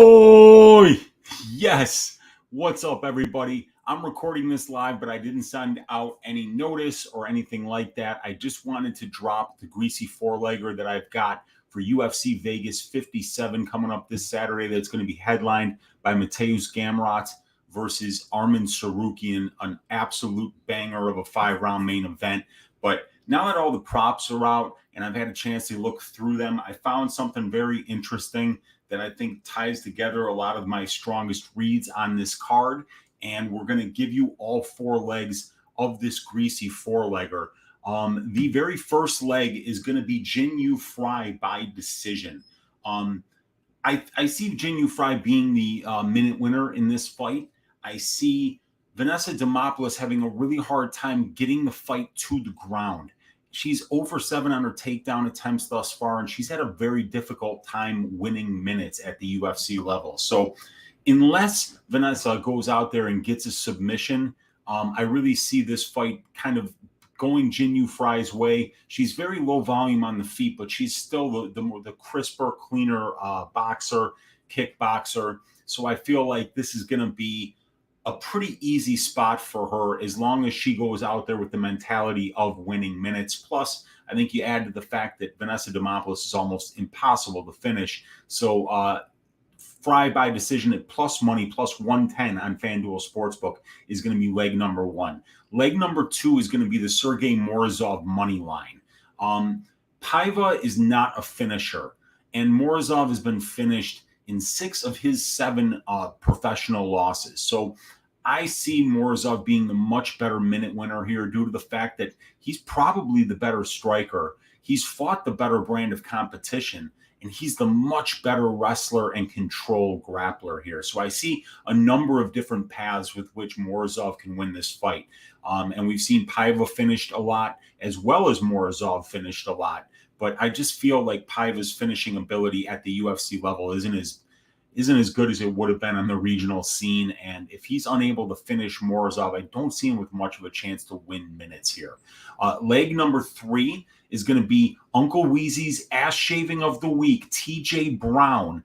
Oh, yes. What's up, everybody? I'm recording this live, but I didn't send out any notice or anything like that. I just wanted to drop the Greasy four-legger that I've got for UFC Vegas 57 coming up this Saturday. That's going to be headlined by Mateusz Gamrot versus Arman Tsarukyan, an absolute banger of a 5-round main event. But now that all the props are out and I've had a chance to look through them, I found something very interesting that I think ties together a lot of my strongest reads on this card. And we're going to give you all four legs of this Greasy four-legger. The very first leg is going to be Jin Yu Fry by decision. I see Jin Yu Fry being the minute winner in this fight. I see Vanessa Demopoulos having a really hard time getting the fight to the ground. She's over 7 on her takedown attempts thus far, and she's had a very difficult time winning minutes at the UFC level. So unless Vanessa goes out there and gets a submission, I really see this fight kind of going Jin Yu Fry's way. She's very low volume on the feet, but she's still the crisper, cleaner boxer, kickboxer. So I feel like this is going to be a pretty easy spot for her as long as she goes out there with the mentality of winning minutes. Plus, I think you add to the fact that Vanessa Demopoulos is almost impossible to finish. So Fry by decision at plus money, plus 110 on Fanduel Sportsbook is going to be leg number one. Leg number two is going to be the Sergey Morozov money line. Paiva is not a finisher, and Morozov has been finished in 6 of his 7 professional losses. So I see Morozov being the much better minute winner here due to the fact that he's probably the better striker. He's fought the better brand of competition, and he's the much better wrestler and control grappler here. So I see a number of different paths with which Morozov can win this fight. And we've seen Paiva finished a lot as well as Morozov finished a lot. But I just feel like Paiva's finishing ability at the UFC level isn't as good as it would have been on the regional scene. And if he's unable to finish Morozov, I don't see him with much of a chance to win minutes here. Leg number 3 is going to be Uncle Weezy's ass shaving of the week, TJ Brown.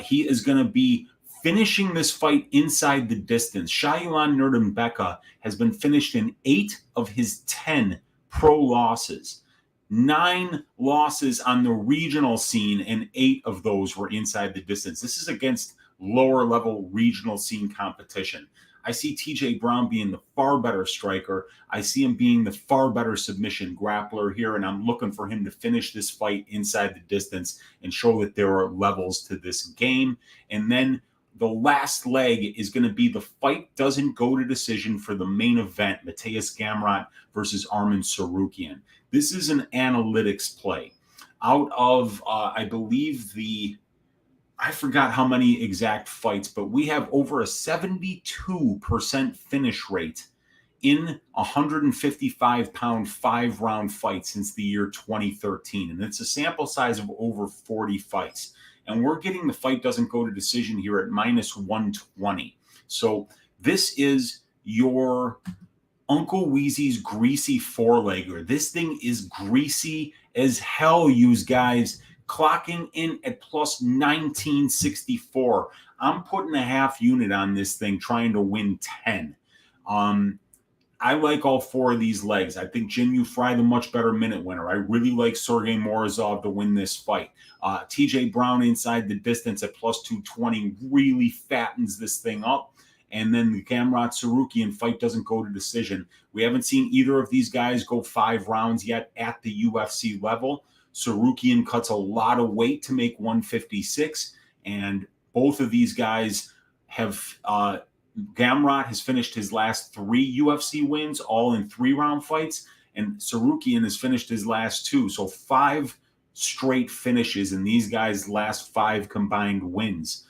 He is going to be finishing this fight inside the distance. Shayilan Nurdimbeka has been finished in 8 of his 10 pro losses. 9 losses on the regional scene, and 8 of those were inside the distance. This is against lower level regional scene competition. I see TJ Brown being the far better striker. I see him being the far better submission grappler here, and I'm looking for him to finish this fight inside the distance and show that there are levels to this game. And then the last leg is going to be the fight doesn't go to decision for the main event, Mateusz Gamrot versus Arman Tsarukyan. This is an analytics play. Out of, I believe I forgot how many exact fights, but we have over a 72% finish rate in 155-pound 5-round fight since the year 2013. And it's a sample size of over 40 fights. And we're getting the fight doesn't go to decision here at minus 120. So this is your Uncle Weezy's Greasy four-legger. This thing is greasy as hell, you guys. Clocking in at plus 1964. I'm putting a half unit on this thing, trying to win 10. I like all 4 of these legs. I think Jin Yu Fry, the much better minute winner. I really like Sergey Morozov to win this fight. TJ Brown inside the distance at plus 220 really fattens this thing up. And then the Gamrot Tsarukyan fight doesn't go to decision. We haven't seen either of these guys go 5 rounds yet at the UFC level. Tsarukyan cuts a lot of weight to make 156, and both of these guys have Gamrot has finished his last 3 UFC wins, all in 3-round fights, and Tsarukyan has finished his last 2. So 5 straight finishes in these guys' last 5 combined wins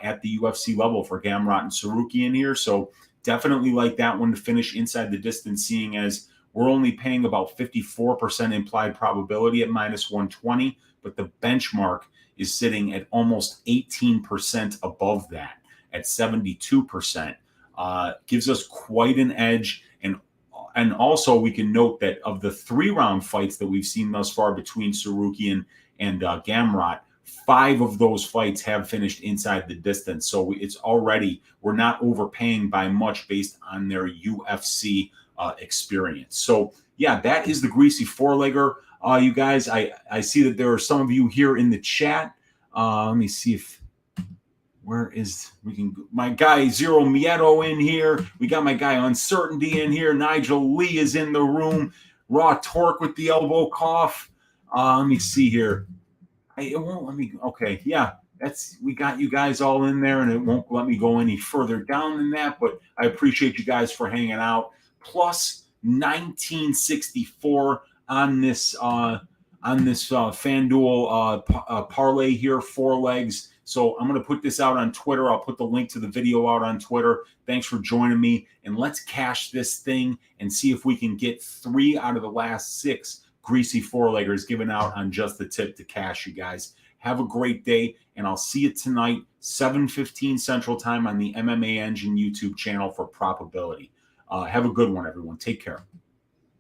at the UFC level for Gamrot and Tsarukyan here. So definitely like that one to finish inside the distance, seeing as we're only paying about 54% implied probability at minus 120, but the benchmark is sitting at almost 18% above that at 72%. Gives us quite an edge. And also we can note that of the 3-round fights that we've seen thus far between Tsarukyan and Gamrot, 5 of those fights have finished inside the distance. So it's already, we're not overpaying by much based on their UFC experience. So yeah, that is the Greasy four-legger. You guys, I see that there are some of you here in the chat. Let me see if, where is, we can, my guy Zero Mieto in here. We got my guy Uncertainty in here. Nigel Lee is in the room. Raw Torque with the elbow cough. Let me see here. It won't let me. Okay, yeah, we got you guys all in there, and it won't let me go any further down than that. But I appreciate you guys for hanging out. Plus 1964 on this FanDuel parlay here, 4 legs. So I'm going to put this out on Twitter. I'll put the link to the video out on Twitter. Thanks for joining me, and let's cash this thing and see if we can get 3 out of the last 6 Greasy four-leggers given out on just the tip to cash. You guys have a great day, and I'll see you tonight, 7:15 Central Time on the MMA Engine YouTube channel for Probability. Have a good one, everyone. Take care.